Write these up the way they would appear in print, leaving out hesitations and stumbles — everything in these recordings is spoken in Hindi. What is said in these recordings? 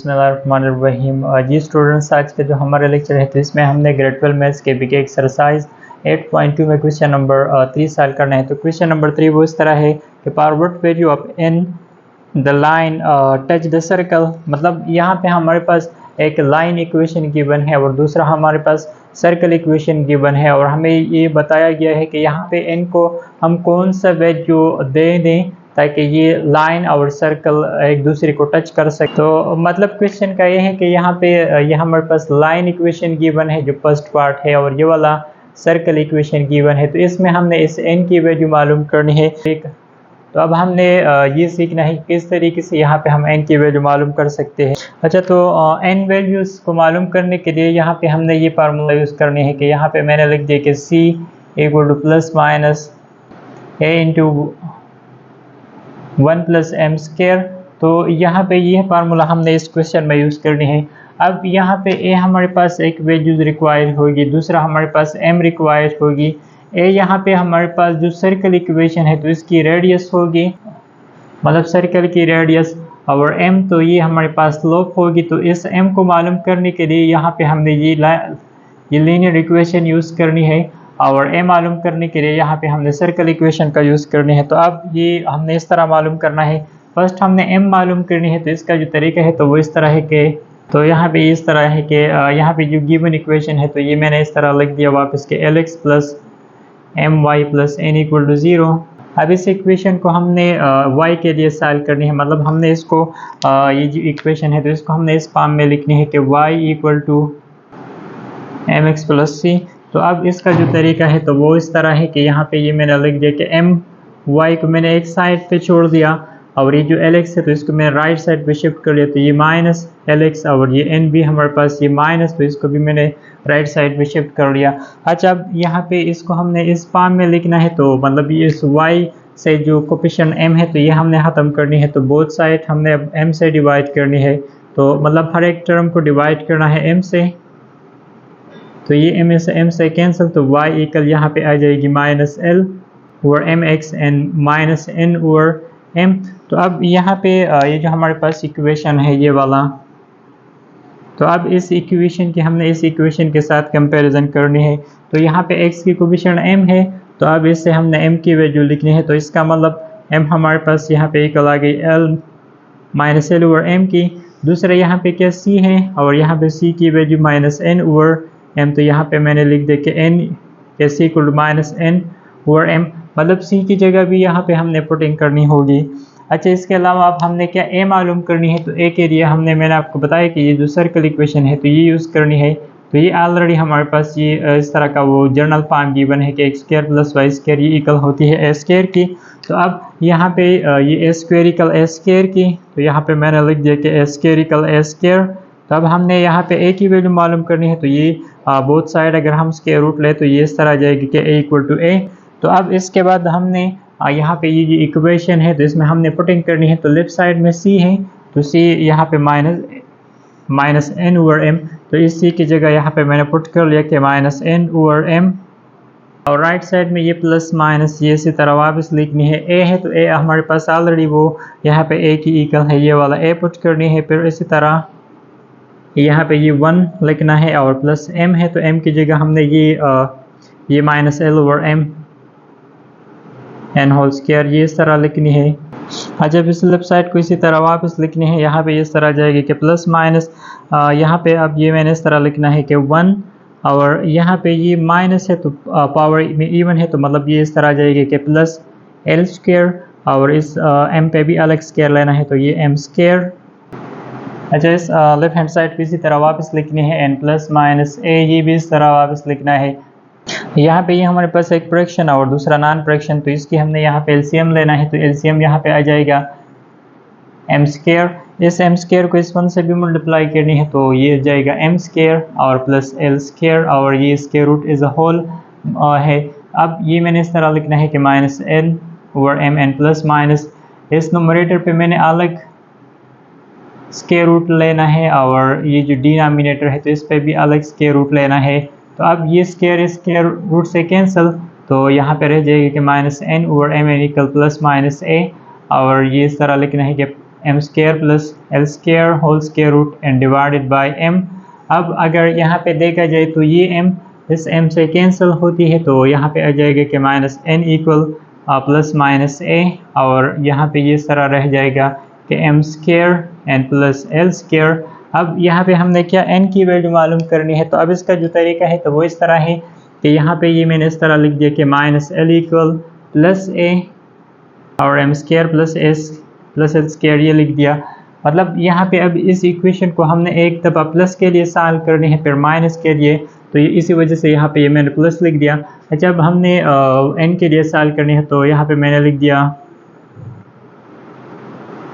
बिस्मिल्लाहिर्रहमानिर्रहीम। जी स्टूडेंट्स, आज का जो हमारा लेक्चर है तो इसमें हमने ग्रेड 12 मैथ्स के बीके एक्सरसाइज 8.2 में क्वेश्चन नंबर 3 सॉल्व करना है। तो क्वेश्चन नंबर 3 वो इस तरह है कि for what value of n the line touch the circle. मतलब यहाँ पे हमारे पास एक लाइन इक्वेशन गिवन है और दूसरा हमारे पास सर्कल इक्वेशन गिवन है, और हमें ये बताया गया है कि यहाँ पे n को हम कौन सा वैल्यू दे दें ताकि ये लाइन और सर्कल एक दूसरे को टच कर सके। तो मतलब क्वेश्चन का ये है कि यहाँ पे ये हमारे पास लाइन इक्वेशन गिवन है जो फर्स्ट पार्ट है, और ये वाला सर्कल इक्वेशन गिवन है। तो इसमें हमने इस n की वैल्यू मालूम करनी है। तो अब हमने ये सीखना है किस तरीके से यहाँ पे हम n की वैल्यू मालूम कर सकते हैं। अच्छा, तो n वैल्यूज को मालूम करने के लिए यहाँ पे हमने ये फार्मूला यूज़ करने है कि यहाँ पे मैंने लिख दिया कि c equal to plus minus a into 1 plus M square. तो यहाँ पे ये फार्मूला हमने इस क्वेश्चन में यूज़ करनी है। अब यहाँ पे a हमारे पास एक वैल्यूज रिक्वायर्ड होगी, दूसरा हमारे पास m रिक्वायर्ड होगी। a यहाँ पे हमारे पास जो सर्कल इक्वेशन है तो इसकी रेडियस होगी, मतलब सर्कल की रेडियस, और m तो ये हमारे पास स्लोप होगी। तो इस m को मालूम करने के लिए यहाँ पे हमने ये लीनियर इक्वेशन यूज़ करनी है, और a मालूम करने के लिए यहाँ पे हमने सर्कल इक्वेशन का यूज़ करनी है। तो अब ये हमने इस तरह मालूम करना है। फर्स्ट हमने m मालूम करनी है, तो इसका जो तरीका है तो वो इस तरह है कि तो यहाँ पे इस तरह है कि यहाँ पे जो गिवन इक्वेशन है तो ये मैंने इस तरह लिख दिया वापस के lx plus my plus n equal to 0। अब इस इक्वेशन को हमने y के लिए सॉल्व करनी है, मतलब हमने इसको ये जो इक्वेशन है तो इसको हमने इस फॉर्म में लिखनी है कि y equal to mx plus c। तो अब इसका जो तरीका है तो वो इस तरह है कि यहाँ पे ये मैंने लिख दिया कि my को मैंने एक साइड पे छोड़ दिया, और ये जो lx है तो इसको मैंने राइट साइड पे शिफ्ट कर लिया, तो ये माइनस lx, और ये n भी हमारे पास ये माइनस, तो इसको भी मैंने राइट साइड पे शिफ्ट कर लिया। अच्छा, अब यहाँ पे इसको हमने इस फॉर्म में लिखना है, तो मतलब ये इस y से जो कोफिशिएंट m है तो ये हमने ख़त्म करनी है, तो बोथ साइड हमने अब m से डिवाइड करनी है। तो मतलब हर एक टर्म को डिवाइड करना है m से, तो ये m से कैंसिल, तो y इक्वल यहाँ पे आ जाएगी minus l over m x and minus n over m। तो अब यहाँ पे ये जो हमारे पास इक्वेशन है ये वाला, तो अब इस इक्वेशन की हमने इस इक्वेशन के साथ कंपैरिजन करनी है। तो यहाँ पे x की कोफिशिएंट m है, तो अब इससे हमने m की वैल्यू लिखनी है, तो इसका मतलब m हमारे पास यहाँ पे इक्वल आ गई l minus L over m की। दूसरा यहाँ पे क्या c है, और यहाँ पे c की value minus n over m, तो यहाँ पे मैंने लिख दिया कि n के c equal to minus n over m, मतलब c की जगह भी यहाँ पे हमने पुटिंग करनी होगी। अच्छा, इसके अलावा अब हमने क्या a मालूम करनी है, तो a के लिए मैंने आपको बताया कि ये जो सर्कल इक्वेशन है तो ये यूज़ करनी है। तो ये ऑलरेडी हमारे पास ये इस तरह का वो जनरल फॉर्म गिवन है कि x square plus y square ये इक्वल होती है a स्क्वायर की। तो अब यहाँ पे ये a square equal a square की, तो यहाँ पे मैंने लिख दिया कि a square equal a square. तो अब हमने यहाँ पे a की वैल्यू मालूम करनी है, तो ये बोथ साइड अगर हम स्क्वायर रूट ले तो ये इस तरह आ जाएगी कि a इक्वल टू a। तो अब इसके बाद हमने यहाँ पे ये जो इक्वेशन है तो इसमें हमने पुटिंग करनी है, तो लेफ्ट साइड में c है, तो c यहाँ पे माइनस n ओवर m, तो इस c की जगह यहाँ पे मैंने पुट कर लिया कि माइनस n ओवर m, और राइट साइड में ये प्लस माइनस ये इसी तरह वापस लिखनी है। a है तो a हमारे पास ऑलरेडी वो यहाँ पे a की इक्वल है, ये वाला a पुट करनी है। फिर इसी तरह यहाँ पे ये 1 लिखना है, और प्लस m है तो m की जगह हमने ये minus l over m n whole square ये इस तरह लिखनी है। जब इस लेफ्ट साइड को इसी तरह वापस लिखनी है, यहाँ पे इस तरह आ जाएगी कि प्लस माइनस, यहाँ पे अब ये मैंने इस तरह लिखना है कि 1, और यहाँ पे ये माइनस है तो पावर में इवन है, तो मतलब ये इस तरह आ जाएगी कि प्लस l स्क्वायर, और इस m पे भी अलग स्क्वायर लेना है तो ये m स्क्वायर। अच्छा, इस लेफ्ट हैंड साइड पे इसी तरह वापस लिखनी है n प्लस माइनस a, ये भी इस तरह वापस लिखना है। यहाँ पे ये हमारे पास एक फ्रैक्शन और दूसरा नॉन फ्रैक्शन, तो इसकी हमने यहाँ पे एलसीएम लेना है, तो एलसीएम यहाँ पे आ जाएगा m स्क्वायर। इस m स्क्वायर को इस 1 से भी मल्टीप्लाई करनी है, तो ये जाएगा m स्क्वायर और प्लस l स्क्वायर, और ये square root is a whole है। अब ये मैंने इस तरह लिखना है कि minus n over m n plus minus, इस नोमरेटर पे मैंने अलग स्क्वायर रूट लेना है, और ये जो डिनोमिनेटर है तो इस पे भी अलग स्क्वायर रूट लेना है। तो अब ये स्क्वायर रूट से कैंसिल, तो यहाँ पे रह जाएगी कि minus n over m n equal plus minus a, और ये इस तरह लिखना है कि M square plus L square whole square root and divided by M. अब अगर यहाँ पे देखा जाए तो ये m इस m से कैंसिल होती है, तो यहाँ पे आ जाएगा कि minus n equal plus minus a, और यहाँ पे ये सारा रह जाएगा कि M square N plus L square. अब यहाँ पे हमने क्या n की वैल्यू मालूम करनी है, तो अब इसका जो तरीका है तो वो इस तरह है कि यहाँ पे ये मैंने इस तरह लिख दिया कि minus L equal plus a और M square plus S plus L square ये लिख दिया। मतलब यहाँ पे अब इस इक्वेशन को हमने एक दफ़ा प्लस के लिए सॉल्व करनी है फिर माइनस के लिए, तो ये इसी वजह से यहाँ पे ये मैंने प्लस लिख दिया। अच्छा, अब हमने n के लिए सॉल्व करनी है, तो यहाँ पे मैंने लिख दिया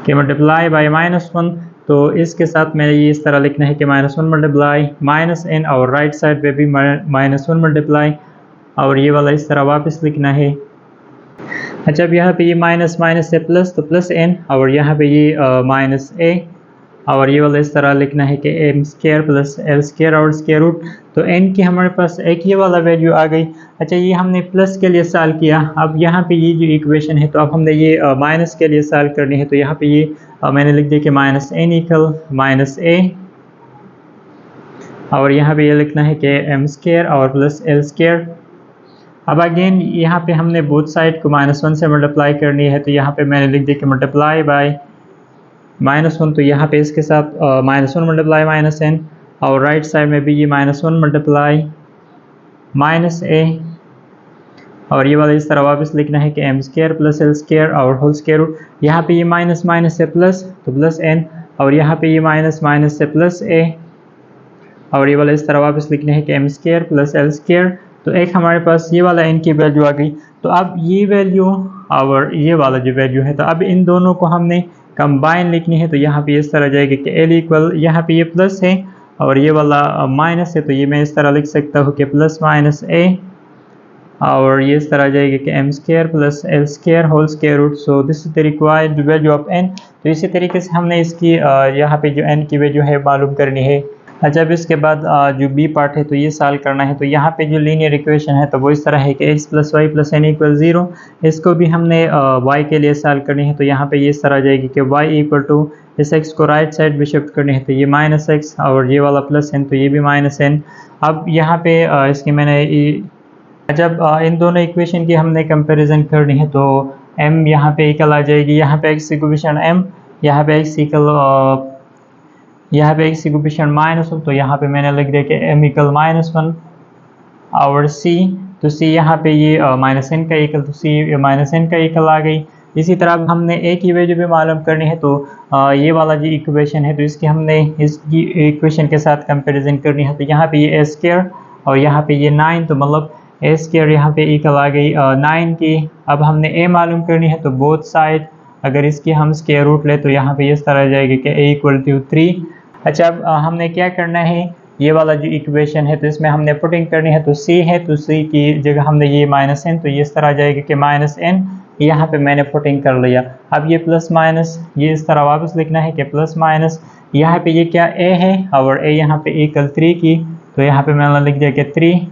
कि मल्टीप्लाई बाय -1, तो इसके साथ मैंने ये इस तरह लिखना है कि -1 मल्टीप्लाई माइनस n, और राइट साइड पे भी -1 मल्टीप्लाई, और ये वाला इस तरह वापस लिखना है। अच्छा, अब यहाँ पे ये माइनस माइनस से प्लस, तो प्लस n, और यहाँ पे ये माइनस a, और ये वाला इस तरह लिखना है कि M square plus L square और स्क्वायर रूट, तो n की हमारे पास एक ये वाला वैल्यू आ गई। अच्छा, ये हमने प्लस के लिए सॉल्व किया। अब यहाँ पे ये जो इक्वेशन है तो अब हमने ये माइनस के लिए सॉल्व करनी है, तो यहाँ पे ये मैंने लिख दिया कि minus n equal minus a, और यहाँ पे ये लिखना है कि एम स्क्वायर और प्लस एल स्क्वायर। अब अगेन यहाँ पे हमने बोथ साइड को -1 से मल्टीप्लाई करनी है, तो यहाँ पे मैंने लिख दिया कि मल्टीप्लाई बाय -1, तो यहाँ पे इसके साथ -1 मल्टीप्लाई माइनस n, और राइट साइड में भी ये -1 मल्टीप्लाई माइनस a, और ये वाला इस तरह वापस लिखना है कि M square plus L square और होल स्क्वायर रूट। यहाँ पे ये माइनस माइनस से प्लस, तो प्लस n, और यहाँ पे ये माइनस माइनस से प्लस a, और ये वाला इस तरह वापस लिखना है कि M square plus L square. तो एक हमारे पास ये वाला n की वैल्यू आ गई। तो अब ये वैल्यू और ये वाला जो वैल्यू है, तो अब इन दोनों को हमने कंबाइन लिखनी है, तो यहाँ पे इस तरह जाएगा कि l इक्वल, यहाँ पे ये प्लस है और ये वाला माइनस है, तो ये मैं इस तरह लिख सकता हूँ कि प्लस माइनस a, और ये इस तरह जाएगा कि M square plus L square whole square root. So this is the required value of n। तो इसी तरीके से हमने इसकी यहाँ पे जो n की वैल्यू है मालूम करनी है। अच्छा, अब इसके बाद जो बी पार्ट है तो ये सॉल्व करना है। तो यहाँ पे जो लीनियर इक्वेशन है तो वो इस तरह है कि x plus Y plus N equal 0, इसको भी हमने y के लिए सॉल्व करनी है। तो यहाँ पे ये इस तरह जाएगी कि y इक्वल टू, इस x को राइट साइड में शिफ्ट करनी है, तो ये माइनस x, और ये वाला प्लस n, तो ये भी माइनस n। अब यहाँ पे इसकी मैंने जब इन दोनों इक्वेशन की हमने कंपेरिजन करनी है, तो m यहाँ पे इक्वल आ जाएगी, यहाँ पे x इक्वेशन m, यहाँ पे x इक्वल यहाँ पे x इक्वेशन -1, तो यहाँ पे मैंने लिख दिया कि m इक्वल -1, और c, तो c यहाँ पे ये -n का इक्वल, तो c -n का इक्वल आ गई। इसी तरह अब हमने a की वैल्यू भी मालूम करनी है, तो ये वाला जो इक्वेशन है तो इसकी हमने इसकी इक्वेशन के साथ कंपैरिजन करनी है। तो यहाँ पे ये a स्क्वायर और यहाँ पे ये 9, तो मतलब a स्क्वायर यहाँ पे इक्वल आ गई 9 की। अब हमने a मालूम करनी है, तो बोथ साइड अगर इसकी हम स्क्वायर रूट ले तो यहाँ पे इस तरह जाएगी कि a इक्वल टू 3। अच्छा, अब हमने क्या करना है, ये वाला जो इक्वेशन है तो इसमें हमने पुटिंग करनी है, तो c है तो c की जगह हमने ये -n, तो ये इस तरह जाएगा कि -n, यहाँ पे मैंने पुटिंग कर लिया। अब ये प्लस माइनस, ये इस तरह वापस लिखना है कि प्लस माइनस, यहाँ पे ये क्या a है और a यहाँ पे इक्वल 3 की, तो यहाँ पे मैंने लिख दिया कि 3।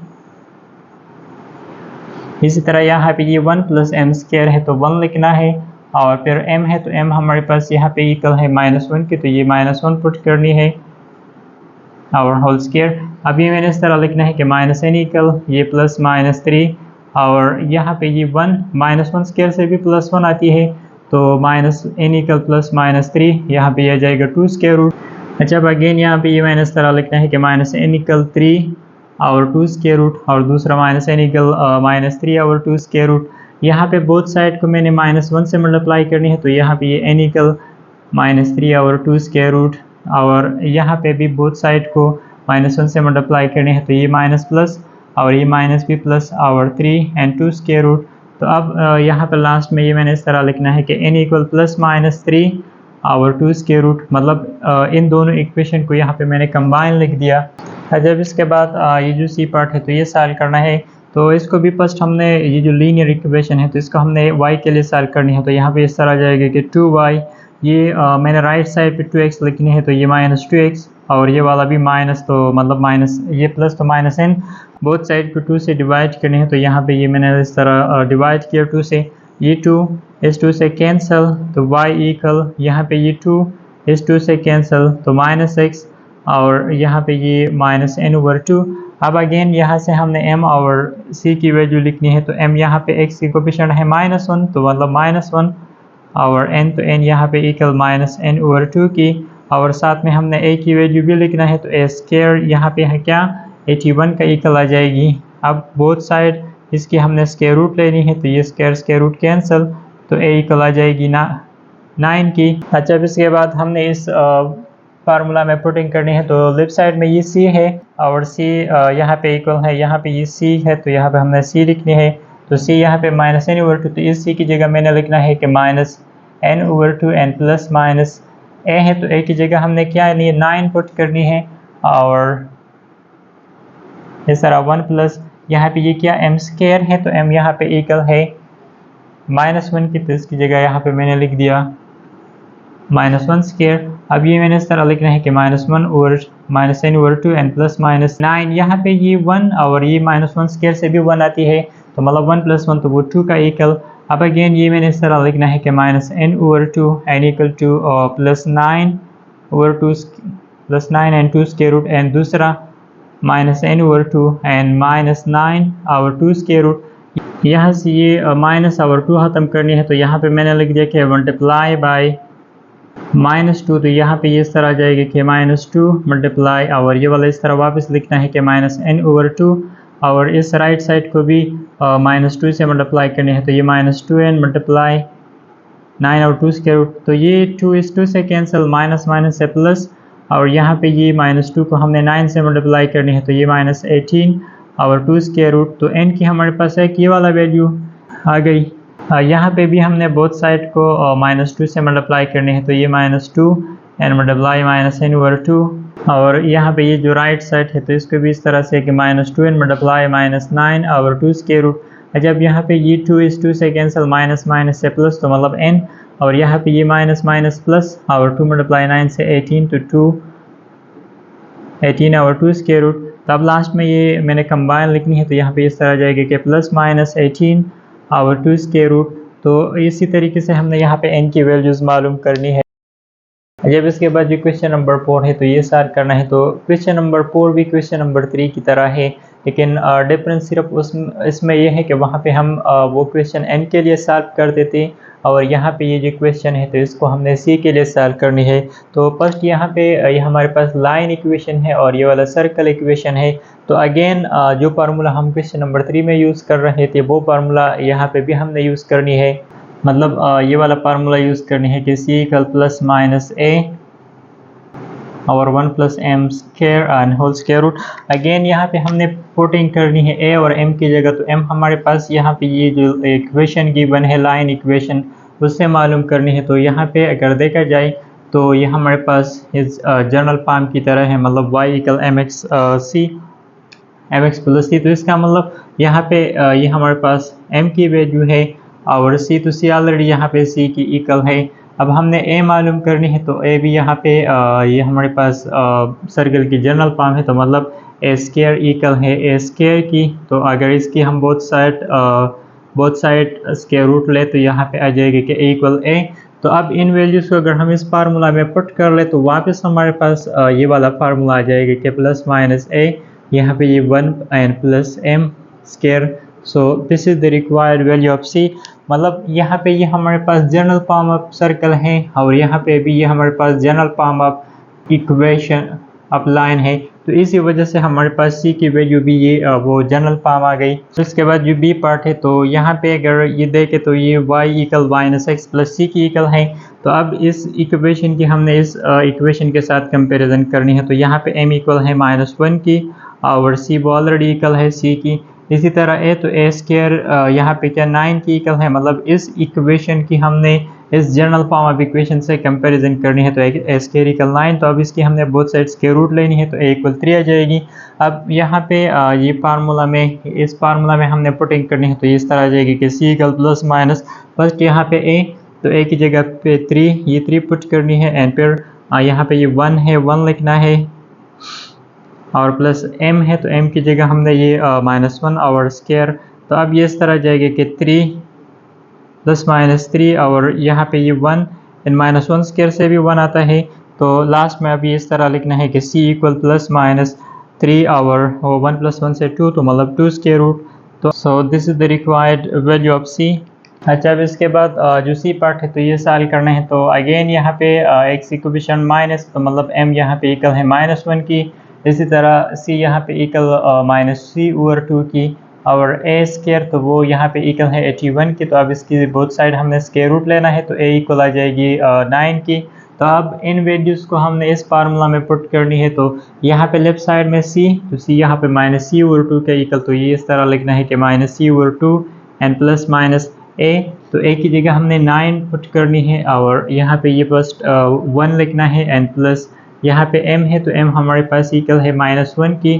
इसी तरह यहाँ पे ये 1 प्लस एम स्क्वायर है तो 1 लिखना है, और फिर m है तो m हमारे पास यहाँ पे इक्वल है -1 की, तो ये -1 पुट करनी है, और होल स्क्वायर। अभी मैंने इस तरह लिखना है कि -n इक्वल ये प्लस -3, और यहाँ पे ये 1 -1 स्क्वायर से भी +1 आती है, तो -n इक्वल प्लस -3, यहाँ पे यह जाएगा 2 स्क्वायर रूट। अच्छा, अब अगेन यहाँ पे ये मैंने इस तरह लिखना है कि -n इक्वल 3 और 2 स्क्वायर रूट, और दूसरा -n इक्वल -3 और 2 स्क्वायर रूट। यहाँ पे बोथ साइड को मैंने -1 से मल्टीप्लाई करनी है, तो यहाँ पे ये n इक्वल -3 और 2 स्क्वायर रूट, और यहाँ पे भी बोथ साइड को -1 से मल्टीप्लाई करनी है, तो ये माइनस प्लस और ये माइनस भी प्लस और 3 एंड 2 स्क्वायर रूट। तो अब यहाँ पे लास्ट में ये मैंने इस तरह लिखना है कि n इक्वल +-3 और 2 स्क्वायर रूट, मतलब इन दोनों इक्वेशन को यहाँ पे मैंने कंबाइन लिख दिया। जब इसके बाद ये जो सी पार्ट है तो ये सॉल्व करना है, तो इसको भी फर्स्ट हमने ये जो लीनियर इक्वेशन है तो इसको हमने y के लिए सॉल्व करनी है। तो यहाँ पे इस तरह जाएगा कि 2y, ये मैंने राइट साइड पे 2x लिखनी है, तो ये -2x, और ये वाला भी माइनस, तो मतलब माइनस, ये प्लस तो -n, बोथ साइड को 2 से डिवाइड करनी है, तो यहाँ पे ये मैंने इस तरह डिवाइड किया 2 से। ये 2 इस 2 से कैंसिल तो y इक्वल यहाँ पे ये 2 इस 2 से कैंसिल तो -x और यहाँ पे ये -n/2। अब अगेन यहाँ से हमने m और c की वैल्यू लिखनी है तो m यहाँ पे x की कोफिशिएंट है -1 तो मतलब -1 और n तो n यहाँ पे इक्वल -n/2 की और साथ में हमने a की वैल्यू भी लिखना है तो a स्क्वायर यहाँ पे है क्या 81 का इक्वल आ जाएगी। अब बोथ साइड इसकी हमने स्क्वायर रूट लेनी है तो ये स्क्वायर रूट कैंसिल तो a इक्वल आ जाएगी 9 की। अच्छा अब इसके बाद हमने इस फार्मूला में पुटिंग करनी है तो लेफ्ट साइड में ये c है और c यहाँ पे इक्वल है यहाँ पे ये c है तो यहाँ पे हमने c लिखनी है तो c यहाँ पे -n/2 तो इस c की जगह मैंने लिखना है कि -n/2 n plus minus a है तो a की जगह हमने क्या नहीं 9 पुट करनी है और इस तरह 1 प्लस यहाँ पे ये क्या m स्क्वायर है तो m यहाँ पे इक्वल है -1 की तो इसकी जगह यहाँ पे मैंने लिख दिया -1 स्क्वायर। अब ये मैंने इस तरह लिखना है कि -1 और -n/2 n प्लस माइनस 9 यहाँ पे ये 1 और ये -1 स्क्वायर से भी 1 आती है तो मतलब 1 + 1 तो वो 2 का इक्वल। अब अगेन ये मैंने इस तरह लिखना है कि -n/2 n equal to +9/2 +9 n2 square root and दूसरा -n/2 एंड -9/2 स्क्वायर रूट। यहाँ से ये -/2 ख़त्म करनी है तो यहाँ पे मैंने लिख दिया कि मल्टीप्लाई बाय -2 तो यहाँ पे ये इस तरह आ जाएगी कि -2 मल्टीप्लाई और ये वाला इस तरह वापस लिखना है कि -n/2 और इस राइट साइड को भी -2 से मल्टीप्लाई करनी है तो ये -2n मल्टीप्लाई 9/2 स्क्वायर रूट तो ये 2 इस 2 से कैंसिल माइनस से प्लस और यहाँ पे ये -2 को हमने 9 से मल्टीप्लाई करनी है तो ये -18/2 स्क्वायर रूट तो n की हमारे पास है कि ये वाला वैल्यू आ गई। यहाँ पे भी हमने बोथ साइड को -2 से मल्टीप्लाई करनी है तो ये -2 n मल्टीप्लाई -n/2 और यहाँ पे ये जो राइट साइड है तो इसको भी इस तरह से कि -2n मल्टीप्लाई -9/2 स्क्वायर रूट। जब यहाँ पे ये 2 इस 2 से कैंसिल माइनस से प्लस तो मतलब n और यहाँ पे ये माइनस प्लस और 2 मल्टीप्लाई 9 से 18 तो 2 18/2 स्क्वायर रूट। तब लास्ट में ये मैंने कंबाइन लिखनी है तो यहाँ पे इस तरह जाएगी कि +-18/2 स्क्वायर रूट। तो इसी तरीके से हमने यहाँ पे n की वैल्यूज़ मालूम करनी है। जब इसके बाद जो क्वेश्चन नंबर 4 है तो ये सॉल्व करना है तो क्वेश्चन नंबर 4 भी क्वेश्चन नंबर 3 की तरह है लेकिन डिफरेंस सिर्फ इसमें यह है कि वहाँ पे हम वो क्वेश्चन n के लिए सॉल्व कर देते और यहाँ पे ये जो क्वेश्चन है तो इसको हमने c के लिए सॉल्व करनी है। तो फर्स्ट यहाँ पे ये हमारे पास लाइन इक्वेशन है और ये वाला सर्कल इक्वेशन है तो अगेन जो फार्मूला हम क्वेश्चन नंबर 3 में यूज़ कर रहे थे वो फार्मूला यहाँ पे भी हमने यूज़ करनी है मतलब ये वाला फार्मूला यूज़ करनी है कि c = +-a और 1 + m square and whole square root. Again यहाँ पे हमने पुटिंग करनी है a और m की जगह तो m हमारे पास यहाँ पे ये जो इक्वेशन गिवन है लाइन इक्वेशन उससे मालूम करनी है। तो यहाँ पे अगर देखा जाए तो ये हमारे पास इस जनरल फॉर्म की तरह है मतलब y = mx + c तो इसका मतलब यहाँ पे ये हमारे पास m की वैल्यू है और c तो c ऑलरेडी यहाँ पे c की इक्वल है। अब हमने a मालूम करनी है तो a भी यहाँ पे ये हमारे पास सर्कल की जनरल फॉर्म है तो मतलब a स्क्वायर इक्वल है a स्क्वायर की। तो अगर इसकी हम बोथ साइड स्क्वायर रूट ले तो यहाँ पे आ जाएगी कि a = a। तो अब इन वैल्यूज़ को अगर हम इस फार्मूला में पुट कर ले तो वापस हमारे पास ये वाला फार्मूला आ जाएगा कि +-a यहाँ पे ये 1 n + m square. So this is the required value of c मतलब यहाँ पे ये हमारे पास जनरल फॉर्म ऑफ सर्कल है और यहाँ पे भी ये हमारे पास general form of equation of line है तो इसी वजह से हमारे पास c की वैल्यू भी ये वो जनरल फॉर्म आ गई। तो इसके बाद जो b पार्ट है तो यहाँ पे अगर ये देखें तो ये y = -x + c की इक्वल है। तो अब इस इक्वेशन की हमने इस इक्वेशन के साथ कंपैरिजन करनी है तो यहाँ पे m इक्वल है -1 की और c वो ऑलरेडी इक्वल है c की। इसी तरह a तो a स्क्वायर यहाँ पे क्या 9 की इक्वल है मतलब इस इक्वेशन की हमने इस जनरल फॉर्म ऑफ इक्वेशन से कंपैरिजन करनी है तो a स्क्वायर = 9 तो अब इसकी हमने बोथ साइड स्क्वायर रूट लेनी है तो a = 3 आ जाएगी। अब यहाँ पे ये फार्मूला में इस फार्मूला में हमने पुटिंग करनी है तो इस तरह आ जाएगी कि c = फर्स्ट यहाँ पे a तो a की जगह पे 3 ये 3 पुट करनी है एंड फिर यहाँ पे ये 1 है 1 लिखना है और प्लस m है तो m की जगह हमने ये -1 और स्क्वायर। तो अब ये इस तरह जाएगा कि 3 प्लस माइनस 3 और यहाँ पे ये 1 एंड माइनस 1 स्क्वायर से भी 1 आता है। तो लास्ट में अभी इस तरह लिखना है कि c इक्वल प्लस माइनस 3 और 1 प्लस 1 से 2 तो मतलब 2 स्क्वायर रूट। तो सो this is the required value of c। अच्छा, अब इसके बाद जो सी पार्ट है तो ये सॉल्व करना है। तो अगेन यहाँ पे एक्स इक्वेशन माइनस, तो मतलब m यहाँ पे इक्वल है -1 की, इसी तरह c यहाँ पे इक्वल माइनस सी ओवर 2 की, और a स्क्वायर तो वो यहाँ पे इक्वल है 81 की। तो अब इसकी बोथ साइड हमने स्क्वायर रूट लेना है, तो a इक्वल आ जाएगी 9 की। तो अब इन वैल्यूज़ को हमने इस फार्मूला में पुट करनी है। तो यहाँ पे लेफ्ट साइड में c, तो c यहाँ पे माइनस सी ओवर 2 के इक्वल, तो ये इस तरह लिखना है कि minus C over 2 and plus minus a, तो a की जगह हमने 9 पुट करनी है, और यहाँ पे ये फर्स्ट 1 लिखना है एंड प्लस यहाँ पे m है, तो m हमारे पास इक्वल है -1 की,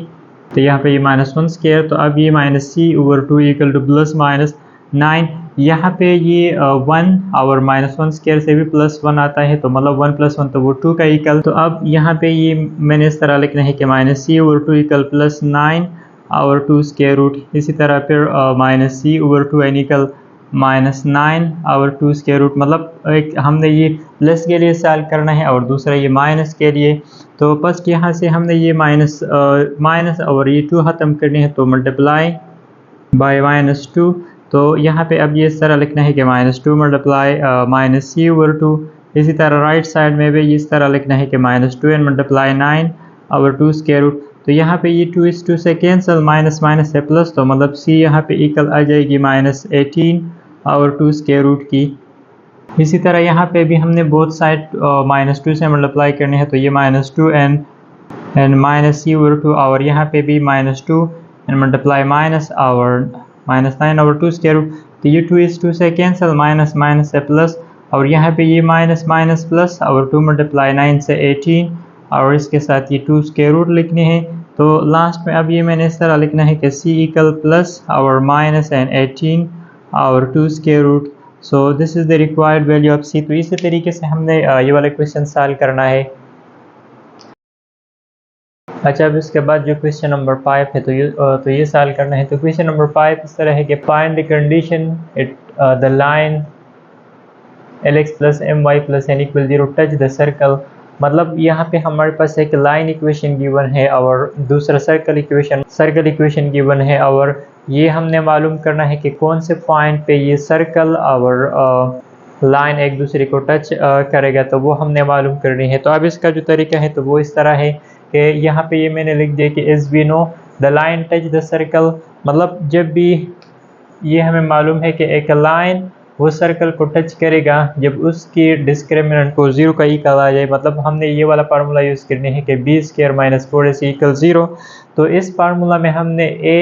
तो यहाँ पे ये -1 स्क्वायर। तो अब ये minus C over 2 equal to plus minus 9, यहाँ पे ये 1 और -1 स्क्वायर से भी प्लस 1 आता है, तो मतलब 1 प्लस 1 तो वो 2 का इक्वल। तो अब यहाँ पे ये मैंने इस तरह लिखना है कि माइनस सी ओवर 2 इक्वल प्लस 9 और 2 स्क्वायर रूट, इसी तरह फिर माइनस सी ओवर 2 एन इक्वल -9 और 2 स्क्वायर रूट, मतलब एक हमने ये प्लस के लिए सॉल्व करना है और दूसरा ये माइनस के लिए। तो फर्स्ट यहाँ से हमने ये माइनस और ये 2 ख़त्म करनी है, तो मल्टीप्लाई बाय -2। तो यहाँ पे अब ये इस तरह लिखना है कि -2 मल्टीप्लाई माइनस सी ओवर 2, इसी तरह राइट साइड में भी इस तरह लिखना है कि -2 एंड मल्टीप्लाई 9 और 2 स्क्वायर रूट। तो यहाँ पे ये 2 इस 2 से कैंसिल, माइनस माइनस से प्लस, तो मतलब c यहाँ पे इक्वल आ जाएगी -18 और 2 स्क्वायर रूट की। इसी तरह यहाँ पे भी हमने बोथ साइड -2 से मल्टीप्लाई करने हैं, तो ये -2 एंड माइनस सी ओवर 2, और यहाँ पे भी -2 एंड मल्टीप्लाई माइनस और -9 और 2 स्क्वायर रूट। तो ये 2 इस 2 से कैंसिल, माइनस माइनस से प्लस, और यहाँ पे ये माइनस माइनस प्लस और 2 मल्टीप्लाई 9 से 18, और इसके साथ ये 2 स्क्वायर रूट लिखने हैं। तो लास्ट में अब ये मैंने इस तरह लिखना है कि c इक्वल प्लस और माइनस एंड 18 और 2 square root. So this is the required value of c। तो इसी तरीके से हमने ये वाला क्वेश्चन सॉल्व करना है। अच्छा, अब इसके बाद जो क्वेश्चन नंबर 5 है तो ये सॉल्व करना है। तो क्वेश्चन नंबर 5 इस तरह है कि find the condition it the line lx plus my plus n equal 0 touch the circle. मतलब यहाँ पे हमारे पास एक लाइन इक्वेशन गिवन है और दूसरा सर्कल इक्वेशन गिवन है, और ये हमने मालूम करना है कि कौन से पॉइंट पे ये सर्कल और लाइन एक दूसरे को टच करेगा, तो वो हमने मालूम करनी है। तो अब इसका जो तरीका है तो वो इस तरह है कि यहाँ पे ये मैंने लिख दिया कि as we know the line touch the circle, मतलब जब भी ये हमें मालूम है कि एक लाइन वो सर्कल को टच करेगा जब उसकी डिस्क्रिमिनेंट को 0 का इक्वल आ जाए, मतलब हमने ये वाला फार्मूला यूज़ करने है कि b square minus 4ac equal 0। तो इस फार्मूला में हमने a,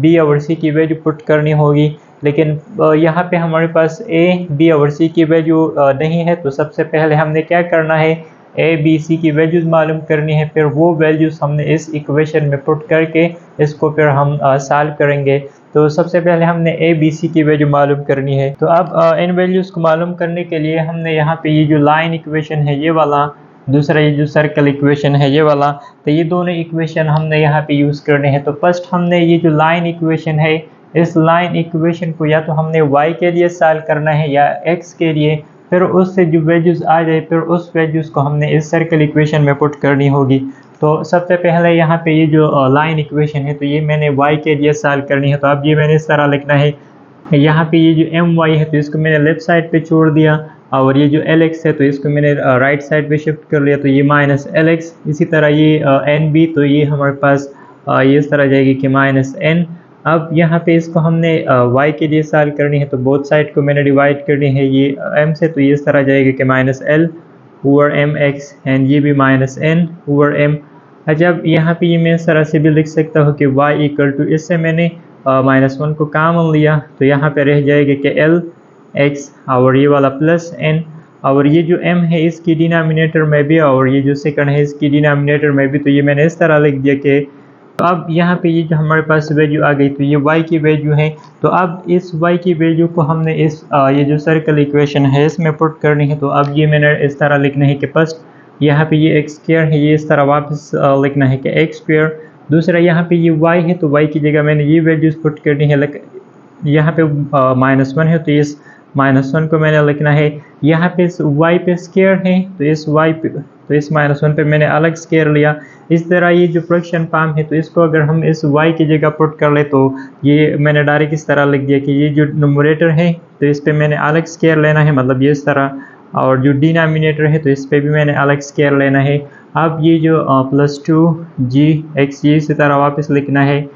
b और c की वैल्यू पुट करनी होगी, लेकिन यहाँ पे हमारे पास a, b और c की वैल्यू नहीं है। तो सबसे पहले हमने क्या करना है, a, b, c की वैल्यूज़ मालूम करनी है, फिर वो वैल्यूज़ हमने इस इक्वेशन में पुट करके इसको फिर हम सॉल्व करेंगे। तो सबसे पहले हमने a, b, c की वैल्यू मालूम करनी है। तो अब इन वैल्यूज़ को मालूम करने के लिए हमने यहाँ पे ये जो लाइन इक्वेशन है ये वाला, दूसरा ये जो सर्कल इक्वेशन है ये वाला, तो ये दोनों इक्वेशन हमने यहाँ पे यूज़ करने हैं। तो फर्स्ट हमने ये जो लाइन इक्वेशन है, इस लाइन इक्वेशन को या तो हमने y के लिए सॉल्व करना है या x के लिए, फिर उससे जो वैल्यूज़ आ जाए फिर उस वैल्यूज़ को हमने इस सर्कल इक्वेशन में पुट करनी होगी। तो सबसे पहले यहाँ पे ये जो लाइन इक्वेशन है तो ये मैंने y के लिए सॉल्व करनी है। तो अब ये मैंने इस तरह लिखना है, यहाँ पे ये जो my है तो इसको मैंने लेफ्ट साइड पे छोड़ दिया, और ये जो lx है तो इसको मैंने राइट साइड पे शिफ्ट कर लिया, तो ये माइनस lx। इसी तरह ये nb, तो ये हमारे पास ये इस तरह जाएगी कि माइनस n। अब यहाँ पे इसको हमने y के लिए सॉल्व करनी है, तो बोथ साइड को मैंने डिवाइड करनी है ये m से, तो ये इस तरह जाएगा कि minus l over mx and ये भी माइनस n ओवर m। जब यहाँ पे ये मैं इस तरह से भी लिख सकता हूँ कि y इक्वल टू, इससे मैंने -1 को कॉमन लिया, तो यहाँ पे रह जाएगा कि l x और ये वाला प्लस n, और ये जो m है इसकी डिनोमिनेटर में भी और ये जो सेकंड है इसकी डिनोमिनेटर में भी, तो ये मैंने इस तरह लिख दिया कि अब यहाँ पे ये जो हमारे पास वैल्यू आ गई तो ये y की वैल्यू है। तो अब इस y की वैल्यू को हमने इस ये जो सर्कल इक्वेशन है इसमें पुट करनी है। तो अब ये मैंने इस तरह लिखना है कि फर्स्ट यहाँ पे ये x स्क्वायर है, ये इस तरह वापस लिखना है कि x स्क्वायर। दूसरा यहाँ पे ये y है तो y की जगह मैंने ये वैल्यूज पुट करनी है, यहाँ पे -1 है तो इस -1 को मैंने लिखना है। यहाँ पे इस y पे स्क्वायर है तो इस y पे तो इस -1 पे मैंने अलग स्क्वायर लिया। इस तरह ये जो फ्रैक्शन फॉर्म है तो इसको अगर हम इस y की जगह पुट कर ले तो ये मैंने डायरेक्ट इस तरह लिख दिया कि ये जो न्यूमरेटर है तो इस पे मैंने अलग स्क्वायर लेना है, मतलब ये इस तरह, और जो डिनोमिनेटर है तो इस पे भी मैंने अलग स्क्वायर लेना है। अब ये जो +2gx ये इसी तरह वापस लिखना है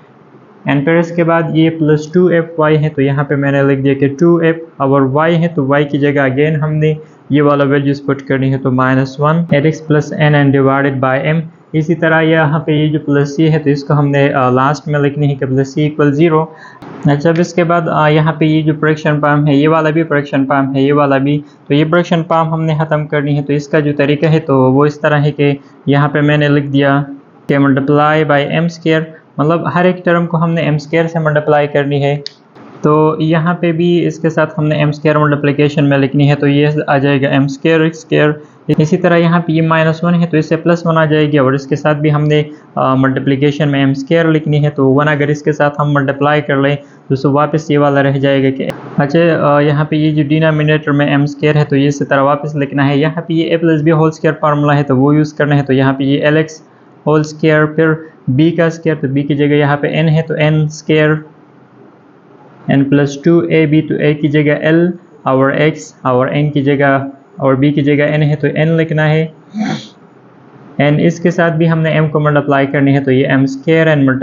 एंड फिर इसके बाद ये +2fy है तो यहाँ पे मैंने लिख दिया कि 2f और y है तो y की जगह अगेन हमने ये वाला वैल्यूज पुट करनी है तो -1 8x + n and divided bye m। इसी तरह यहाँ पे ये जो +c है तो इसको हमने लास्ट में लिखनी है कि +c = 0। अच्छा, अब इसके बाद यहाँ पे ये जो फ्रैक्शन फॉर्म है ये वाला भी फ्रैक्शन फॉर्म है, ये वाला भी, तो ये फ्रैक्शन फॉर्म हमने ख़त्म करनी है। तो इसका जो तरीका है तो वो इस तरह है कि यहाँ पे मैंने लिख दिया कि मल्टीप्लाई बाय m², मतलब हर एक टर्म को हमने m² से मल्टीप्लाई करनी है। तो यहाँ पे भी इसके साथ हमने m² मल्टीप्लिकेशन में लिखनी है तो ये आ जाएगा m²x²। इसी तरह यहाँ पे ये -1 है तो इससे +1 आ जाएगी और इसके साथ भी हमने मल्टीप्लिकेशन में m² लिखनी है तो 1 अगर इसके साथ हम मल्टीप्लाई कर लें तो उससे वापस ये वाला रह जाएगा कि अच्छा यहाँ पे ये जो डिनोमिनेटर में m² है तो ये इसी तरह वापस लिखना है। यहाँ पे ये a + b² फार्मूला है तो वो यूज़ करना है। तो यहाँ पे ये lx² फिर b का स्क्वायर तो b की जगह यहाँ पे n है तो n² n + 2ab तो a की जगह l और x और n की जगह और b की जगह n है तो n लिखना है। n इसके साथ भी हमने m को मल्टीप्लाई करनी है तो ये m² n ×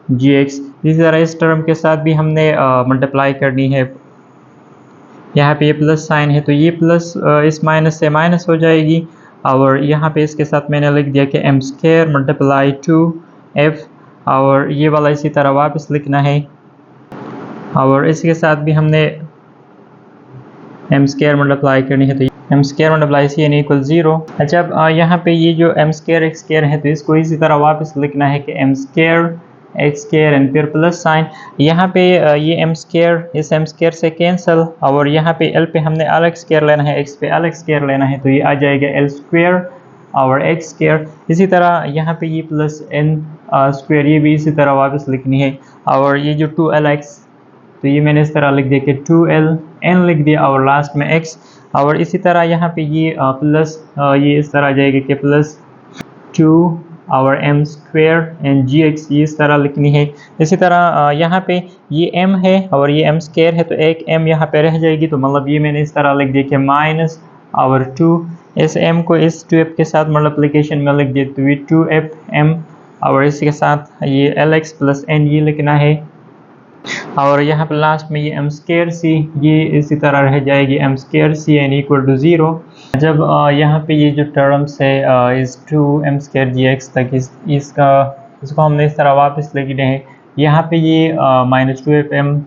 2gx। इसी तरह इस टर्म के साथ भी हमने मल्टीप्लाई करनी है। यहाँ पे ये प्लस साइन है तो ये प्लस इस माइनस से माइनस हो जाएगी और यहाँ पे इसके साथ मैंने लिख दिया कि m² × 2f और ये वाला इसी तरह वापस लिखना है और इसके साथ भी हमने m² मल्टीप्लाई करनी है तो m² × cn = 0। अच्छा, अब यहाँ पे ये जो m² x² है तो इसको इसी तरह वापस लिखना है कि m² x² एंड फिर प्लस साइन। यहाँ पे ये m² इस m² से कैंसिल और यहाँ पे l पे हमने अलग स्क्वायर लेना है, x पे अलग स्क्वायर लेना है तो ये आ जाएगा l² और x²। इसी तरह यहाँ पे ये +n² ये भी इसी तरह वापस लिखनी है और ये जो 2lx तो ये मैंने इस तरह लिख दिया कि 2ln लिख दिया और लास्ट में x। और इसी तरह यहाँ पे ये प्लस ये इस तरह आ जाएगा कि +2 और m² एंड gx ये इस तरह लिखनी है। इसी तरह यहाँ पे ये m है और ये m² है तो एक m यहाँ पे रह जाएगी तो मतलब ये मैंने इस तरह लिख दिया कि -2 इस m को इस 2f के साथ मल्टीप्लिकेशन में लिख दिया तो ये 2fm और इसके साथ ये lx + n ये लिखना है और यहाँ पर लास्ट में ये m²c ये इसी तरह रह जाएगी m²cn = 0। जब यहाँ पे ये जो टर्म्स है इस 2m²gx तक इसको हमने इस तरह वापस लिखने हैं। यहाँ पे ये -2fm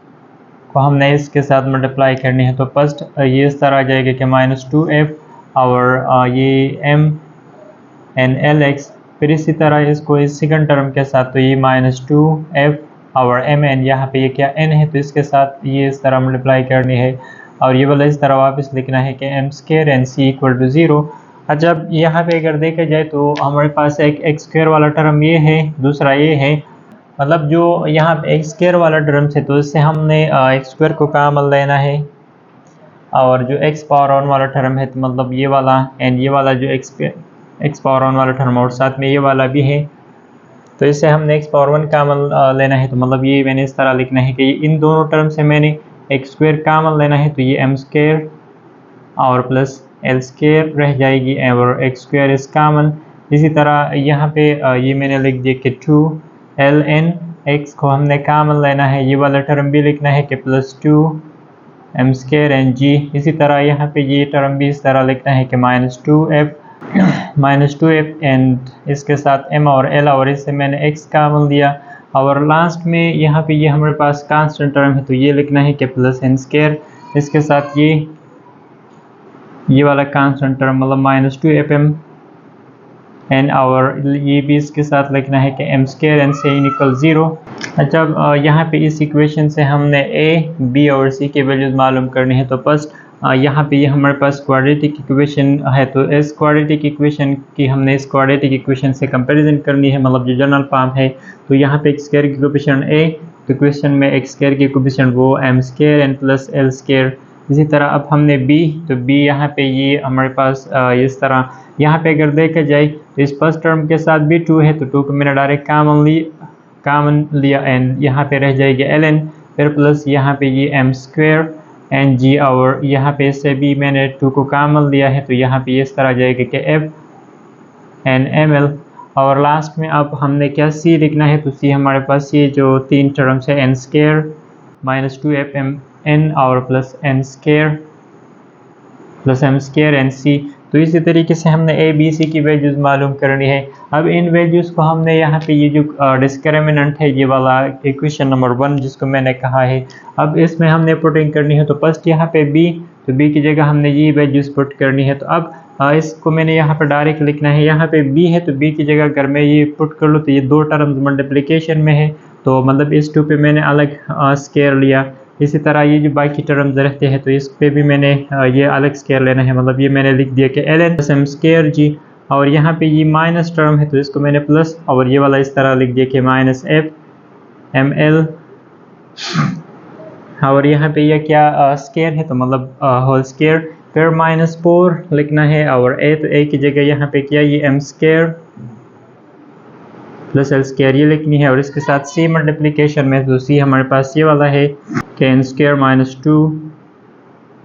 को हमने इसके साथ मल्टीप्लाई करनी है तो फर्स्ट ये इस तरह आ जाएगा कि -2f और ये m एंड lx, फिर इसी तरह इसको इस सेकंड टर्म के साथ तो ये -2f और m n यहाँ पे ये क्या n है तो इसके साथ ये इस तरह मल्टीप्लाई करनी है और ये वाला इस तरह वापस लिखना है कि m² एंड c = 0। जब यहाँ पे अगर देखा जाए तो हमारे पास एक x² वाला टर्म ये है, दूसरा ये है, मतलब जो यहाँ पे x² वाला टर्म है तो इससे हमने x² को कॉमन लेना है और जो x⁴ वाला टर्म है तो मतलब ये वाला एंड ये वाला जो x⁴ वाला टर्म और साथ में ये वाला भी है तो इससे हमने x⁴ कॉमन लेना है तो मतलब ये मैंने इस तरह लिखना है कि इन दोनों टर्म से मैंने x² कॉमन लेना है तो ये m² और प्लस l² रह जाएगी और x² इस कॉमन। इसी तरह यहाँ पे ये मैंने लिख दिया कि 2ln x को हमने कॉमन लेना है, ये वाला टर्म भी लिखना है कि +2 m² एंड g। इसी तरह यहाँ पे ये टर्म भी इस तरह लिखना है कि -2f एंड इसके साथ m और l और इससे मैंने x कॉमन लिया और लास्ट में यहाँ पे ये हमारे पास कांस्टेंट टर्म है तो ये लिखना है कि +n² इसके साथ ये वाला कांस्टेंट टर्म मतलब -2fm एंड और ये भी इसके साथ लिखना है कि m² एंड cn = 0। अच्छा, यहाँ पे इस इक्वेशन से हमने a, b और c के वैल्यूज मालूम करने हैं तो फर्स्ट यहाँ पे ये हमारे पास क्वाड्रेटिक इक्वेशन है तो इस क्वाड्रेटिक इक्वेशन की हमने इस क्वाड्रेटिक इक्वेशन से कंपैरिजन करनी है, मतलब जो जनरल फॉर्म है। तो यहाँ पे x² की कोएफिशिएंट a तो क्वेश्चन में एक्स स्क्वायर की कोफिशिएंट वो M square N plus L square. इसी तरह अब हमने बी, तो बी यहाँ पे ये हमारे पास इस तरह यहाँ पे अगर देखा जाए तो इस फर्स्ट टर्म के साथ भी 2 है, तो 2 को मैंने डायरेक्ट कॉमन लिया एंड यहाँ पे रह जाएगी एल एन, फिर प्लस यहाँ पे ये एम स्क्वायर एन जी, और यहाँ पे इससे भी मैंने 2 को कॉमन लिया है, तो यहाँ पे इस तरह जाएगा कि एफ एन एम एल। और लास्ट में अब हमने क्या सी लिखना है, तो सी हमारे पास ये जो 3 टर्म्स है n square minus 2 F M n और plus n square plus M square N c. तो इसी तरीके से हमने ए बी सी की वैल्यूज़ मालूम करनी है। अब इन वैल्यूज़ को हमने यहाँ पे ये जो डिस्क्रिमिनेंट है ये वाला इक्वेशन नंबर 1 जिसको मैंने कहा है, अब इसमें हमने पुटिंग करनी है। तो फर्स्ट यहाँ पे बी, तो बी की जगह हमने ये वैल्यूज़ पुट करनी है। तो अब इसको मैंने यहाँ पे डायरेक्ट लिखना है, यहाँ पे बी है तो बी की जगह अगर मैं ये पुट कर लूँ तो ये 2 टर्म्स मल्टीप्लिकेशन में है, तो मतलब इस 2 पे मैंने अलग स्क्वायर लिया। इसी तरह ये जो बाकी टर्म्स रहते हैं तो इस पे भी मैंने ये अलग स्क्वायर लेना है, मतलब ये मैंने लिख दिया कि l n plus M square g, और यहाँ पे ये माइनस टर्म है तो इसको मैंने प्लस, और ये वाला इस तरह लिख दिया कि माइनस एफ एम एल, और यहाँ पे ये क्या स्क्वायर है तो मतलब होल स्क्वायर, फिर माइनस 4 लिखना है, और ए तो ए की जगह यहाँ पे क्या ये M square plus L square ये लिखनी है, और इसके साथ सी मल्टीप्लिकेशन में तो सी हमारे पास ये वाला है कि N square minus 2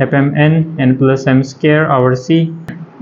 F M N N plus M square और सी।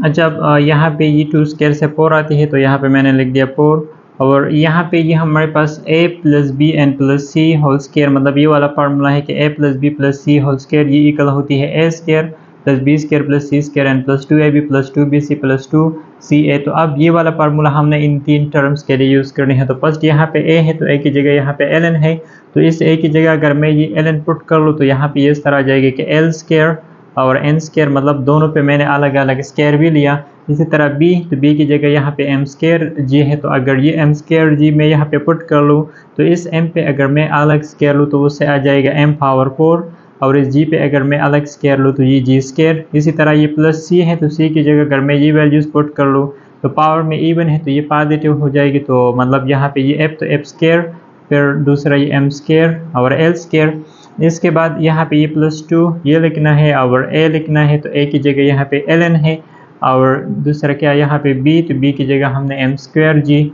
जब यहाँ पे ये 2 स्क्वायर से 4 आती है तो यहाँ पे मैंने लिख दिया 4, और यहाँ पे ये हमारे पास a plus B N plus C whole square, मतलब ये वाला फार्मूला है कि a plus B plus C whole square ये इक्वल होती है a square plus B square plus C square N plus 2ab plus 2bc plus 2ca। तो अब ये वाला फार्मूला हमने इन 3 टर्म्स के लिए यूज़ करनी है। तो फर्स्ट यहाँ पे a है तो a की जगह यहाँ पे ln है, तो इस a की जगह अगर मैं ये ln पुट कर लूँ तो यहाँ पे इस तरह आ जाएगी कि l स्क्वायर और n स्क्वायर, मतलब दोनों पे मैंने अलग अलग स्क्वायर भी लिया। इसी तरह b, तो b की जगह यहाँ पे m स्क्वायर g है, तो अगर ये m स्क्वायर g मैं यहाँ पे पुट कर लूँ तो इस m पे अगर मैं अलग स्क्वायर लूँ तो उससे आ जाएगा m पावर 4, और इस g पे अगर मैं अलग स्क्वायर लूँ तो ये g स्क्वायर। इसी तरह ये प्लस c है तो c की जगह अगर मैं ये वैल्यूज़ पुट कर लूँ तो पावर में इवन है तो ये पॉजिटिव हो जाएगी, तो मतलब यहाँ पे ये f तो f स्क्वायर, फिर दूसरा ये m स्क्वायर और l स्क्वायर। इसके बाद यहाँ पे ये प्लस 2 ये लिखना है और a लिखना है, तो a की जगह यहाँ पे ln है, और दूसरा क्या यहाँ पे b, तो b की जगह हमने m स्क्वायर g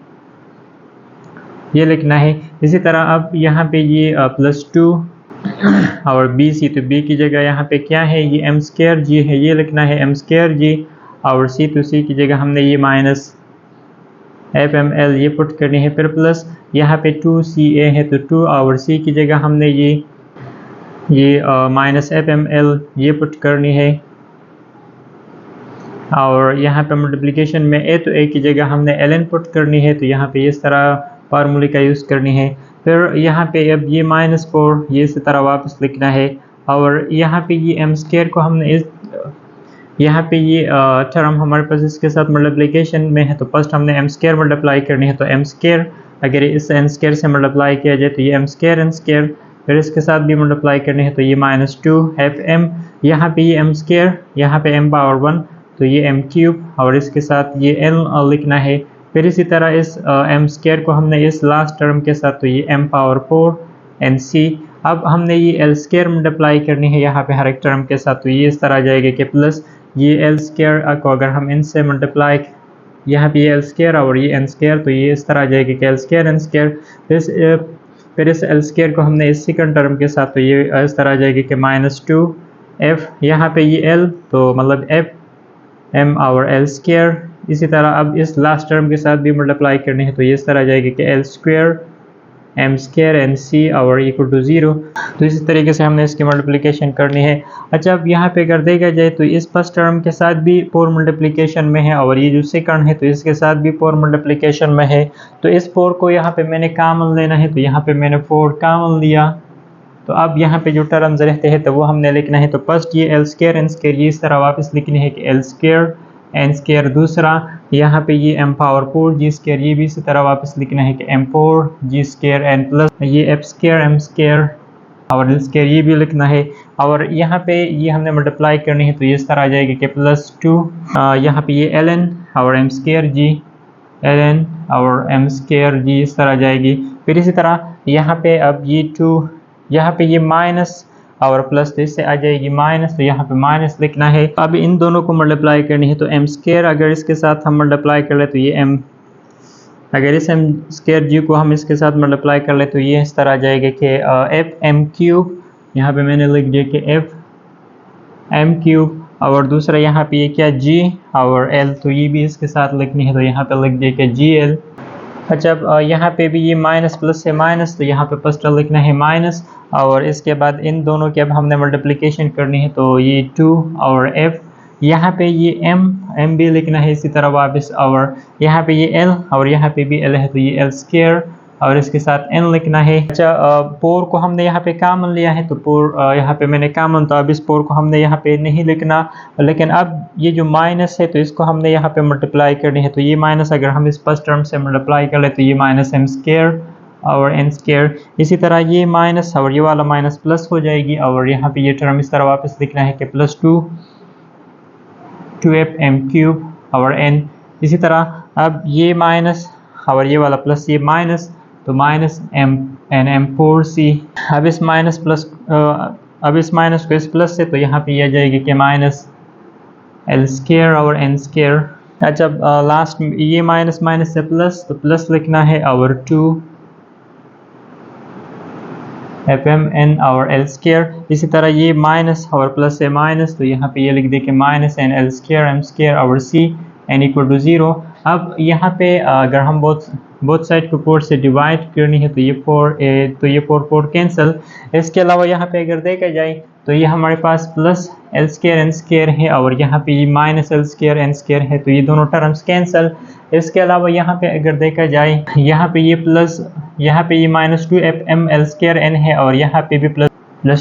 ये लिखना है। इसी तरह अब यहाँ पे ये प्लस 2 और bc, तो b की जगह यहाँ पे क्या है ये m स्क्वायर g है ये लिखना है m स्क्वायर g, और c तो c की जगह हमने ये माइनस एफ एम एल ये पुट करनी है, फिर प्लस यहाँ पे 2ca है तो 2 और c की जगह हमने ये माइनस एफ एम एल ये पुट करनी है, और यहाँ पे मल्टीप्लिकेशन में a तो a की जगह हमने ln पुट करनी है, तो यहाँ पे इस तरह फार्मूले का यूज़ करनी है। फिर यहाँ पे अब ये माइनस 4 ये इस तरह वापस लिखना है, और यहाँ पे ये m स्क्वायर को हमने इस यहाँ पे ये टर्म हमारे पास इसके साथ मल्टीप्लिकेशन में है, तो फर्स्ट हमने m स्क्वायर मल्टीप्लाई करनी है, तो m स्क्वायर अगर इस n स्क्वायर से मल्टीप्लाई किया जाए तो ये m स्क्वायर n स्क्वायर, फिर इसके साथ भी मल्टीप्लाई करनी है तो ये माइनस 2 एफ एम, यहाँ पे ये m स्क्वायर यहाँ पे m पावर 1 तो ये m क्यूब, और इसके साथ ये l लिखना है। फिर इसी तरह इस m स्क्वायर को हमने इस लास्ट टर्म के साथ तो ये m पावर 4 एन सी। अब हमने ये l स्क्वायर मल्टीप्लाई करनी है यहाँ पे हर एक टर्म के साथ, तो ये इस तरह आ जाएगा कि प्लस ये l स्क्वायर को अगर हम इनसे मल्टीप्लाई यहाँ पे ये l स्क्वायर और ये n स्क्वायर, तो ये इस तरह आ जाएगा कि l स्क्वायर n स्क्वायर। फिर इस l स्क्वायर को हमने इस सेकंड टर्म के साथ तो ये इस तरह आ जाएगी कि माइनस 2 f यहाँ पे ये l तो मतलब f m और l स्क्वायर। इसी तरह अब इस लास्ट टर्म के साथ भी मल्टीप्लाई करनी है, तो ये इस तरह आ जाएगी कि l square m square N C और इक्वल टू 0। तो इसी तरीके से हमने इसकी मल्टीप्लिकेशन करनी है। अच्छा अब यहाँ पे अगर देखा जाए तो इस फर्स्ट टर्म के साथ भी 4 मल्टीप्लिकेशन में है, और ये जो सेकंड है तो इसके साथ भी 4 मल्टीप्लिकेशन में है। तो इस 4 को यहाँ पे मैंने कॉमन लेना है, तो यहाँ पे मैंने 4 कॉमन लिया। तो अब यहाँ पे जो टर्म्स रहते हैं तो वो हमने लिखना है। तो फर्स्ट ये l स्क्वायर एन स्क्वायर ये इस तरह वापस लिखनी है कि l स्क्वायर एन स्क्वायर, दूसरा यहाँ पे ये m पावर 4 जी स्क्वायर ये भी इसी तरह वापस लिखना है कि m4 जी स्क्वायर एन प्लस ये f स्क्वायर m स्क्वायर और l स्क्वायर ये भी लिखना है, और यहाँ पे ये हमने मल्टीप्लाई करनी है तो ये इस तरह आ जाएगी कि प्लस 2 यहाँ पे ये ln और m स्क्वायर जी ln और m स्क्वायर जी इस तरह आ जाएगी। फिर इसी तरह यहाँ पे अब ये 2, यहाँ पे ये माइनस और प्लस, तो इससे आ जाएगी माइनस, तो यहाँ पे माइनस लिखना है। अब इन दोनों को मल्टीप्लाई करनी है, तो एम स्क्वायर अगर इसके साथ हम मल्टीप्लाई कर ले तो ये एम, अगर इस एम स्क्वायर जी को हम इसके साथ मल्टीप्लाई कर ले तो ये इस तरह आ जाएगा कि एफ एम क्यूब, यहाँ पे मैंने लिख दिया कि एफ एम क्यूब, और दूसरा यहाँ पे ये क्या जी और एल, तो ये भी इसके साथ लिखनी है, तो यहाँ पे लिख दिया कि जी एल। अच्छा अब यहाँ पे भी ये माइनस प्लस से माइनस, तो यहाँ पे फर्स्ट लिखना है माइनस, और इसके बाद इन दोनों की अब हमने मल्टीप्लिकेशन करनी है, तो ये 2 और f, यहाँ पे ये m भी लिखना है इसी तरह वापस, और यहाँ पे ये l और यहाँ पे भी l है, तो ये l स्क्वायर और इसके साथ n लिखना है। अच्छा पोर को हमने यहाँ पे कॉमन लिया है, तो पोर यहाँ पे मैंने कॉमन, तो अब इस पोर को हमने यहाँ पे नहीं लिखना, लेकिन अब ये जो माइनस है तो इसको हमने यहाँ पे मल्टीप्लाई करनी है, तो ये माइनस अगर हम इस फर्स्ट टर्म से मल्टीप्लाई कर ले तो ये माइनस एम स्क्वायर और एन स्क्वायर, इसी तरह ये माइनस और ये वाला माइनस प्लस हो जाएगी, और यहाँ पे ये टर्म इस तरह वापस लिखना है कि प्लस 2f एम क्यूब और n, इसी तरह अब ये माइनस और ये वाला प्लस, ये माइनस, तो minus M N M 4c, अब इस माइनस को इस प्लस से, तो यहाँ पे आ जाएगी कि माइनस एल स्क्वायर और एन स्क्वायर। अच्छा लास्ट में ये माइनस माइनस से प्लस, तो प्लस लिखना है और 2 एफ एम एन और एल स्क्वायर, इसी तरह ये माइनस और प्लस से माइनस, तो यहाँ पे ये लिख दे कि minus N L square M square और सी एन इक्वल टू 0। अब यहाँ पे अगर हम बोथ साइड को 4 से डिवाइड करनी है, तो ये 4 कैंसिल। इसके अलावा यहाँ पे अगर देखा जाए तो ये हमारे पास plus L square n square है, और यहाँ पे ये minus L square n square है, तो ये दोनों टर्म्स कैंसिल। इसके अलावा यहाँ पे अगर देखा जाए, यहाँ पे ये प्लस, यहाँ पे ये minus 2 F M L square N है, और यहाँ पे भी प्लस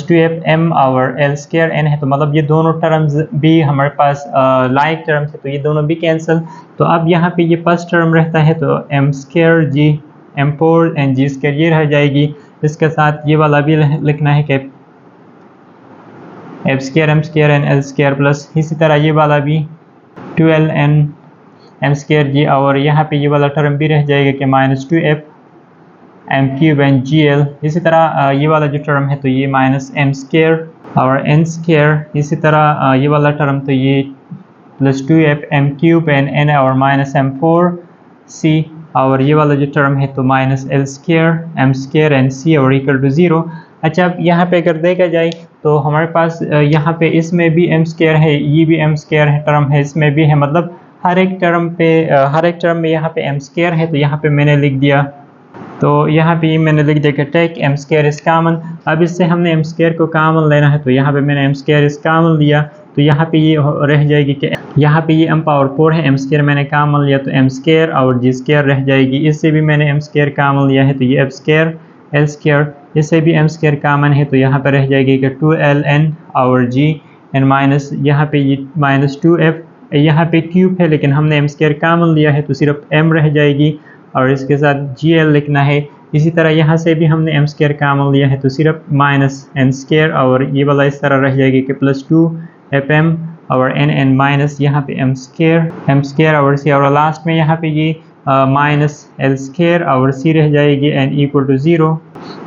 2 एफ एम और एल स्क्वायर एन है, तो मतलब ये दोनों टर्म्स भी हमारे पास लाइक टर्म्स है, तो ये दोनों भी कैंसिल। तो अब यहाँ पे ये फर्स्ट टर्म रहता है, तो M square G M 4 N G square ये रह जाएगी, इसके साथ ये वाला भी लिखना है कि F square M square N L square plus, इसी तरह ये वाला भी 2l N M square g, और यहाँ पे ये वाला टर्म भी रह जाएगा कि minus 2f M cube N G L, इसी तरह ये वाला जो टर्म है तो ये माइनस एम स्क्वायर और एन स्क्वायर, इसी तरह ये वाला टर्म तो ये plus 2f M cube N N और माइनस एम 4c, और ये वाला जो टर्म है तो minus L square M square N C और इक्वल टू 0। अच्छा अब यहाँ पे अगर देखा जाए तो हमारे पास यहाँ पे इसमें भी एम स्क्वायर है, ये भी एम स्क्वायर है टर्म है, इसमें भी है, मतलब हर एक टर्म में यहाँ पे एम स्क्वायर है, तो यहाँ पे मैंने लिख दिया, तो यहाँ पे मैंने लिख दिया कि take M square is common. अब इससे हमने एम स्क्वायर को कॉमन लेना है, तो यहाँ पे मैंने एम स्क्वायर इज कॉमन लिया, तो यहाँ पे ये रह जाएगी कि यहाँ पे ये एम पावर 4 है, एम स्क्वायर मैंने कॉमन लिया, तो एम स्क्वायर और जी स्क्वायर रह जाएगी, इससे भी मैंने एम स्क्वायर कॉमन लिया है, तो ये एफ स्क्वायर एल स्क्वायर, इससे भी एम स्क्वायर कॉमन है, तो यहाँ पर रह जाएगी कि 2l n और g एन माइनस, यहाँ पे ये माइनस 2f, यहाँ पे क्यूब है लेकिन हमने एम स्क्वायर कॉमन लिया है, तो सिर्फ m रह जाएगी और इसके साथ gl लिखना है। इसी तरह यहाँ से भी हमने एम स्क्वायर कॉमन लिया है, तो सिर्फ माइनस एन स्क्वायर, और ये वाला इस तरह रह जाएगी कि प्लस 2fm और n माइनस यहाँ पे एम स्क्वायर और c, और लास्ट में यहाँ पे ये माइनस एल स्क्वायर और c रह जाएगी n इक्वल टू 0।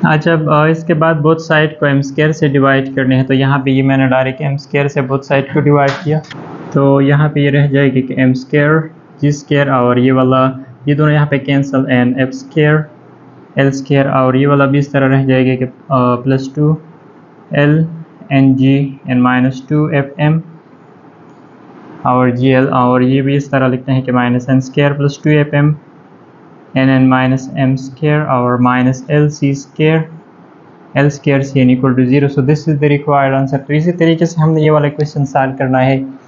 अच्छा अब इसके बाद बोथ साइड को एम स्क्वायर से डिवाइड करने हैं, तो यहाँ पे ये मैंने डायरेक्ट एम स्क्वायर से बोथ साइड को डिवाइड किया, तो यहाँ पे ये रह जाएगी कि एम स्क्वायर जी स्क्वायर और ये वाला, ये दोनों यहाँ पे cancel, N F square L square, और ये वाला भी इस तरह रह जाएगा कि plus 2l N G N minus 2fm और gl, और ये भी इस तरह लिखते हैं कि minus n square plus 2fm n minus M square और minus l c square c n equal to 0। So this is the required answer. तो इसी तरीके से हमने ये वाला क्वेश्चन सॉल्व करना है।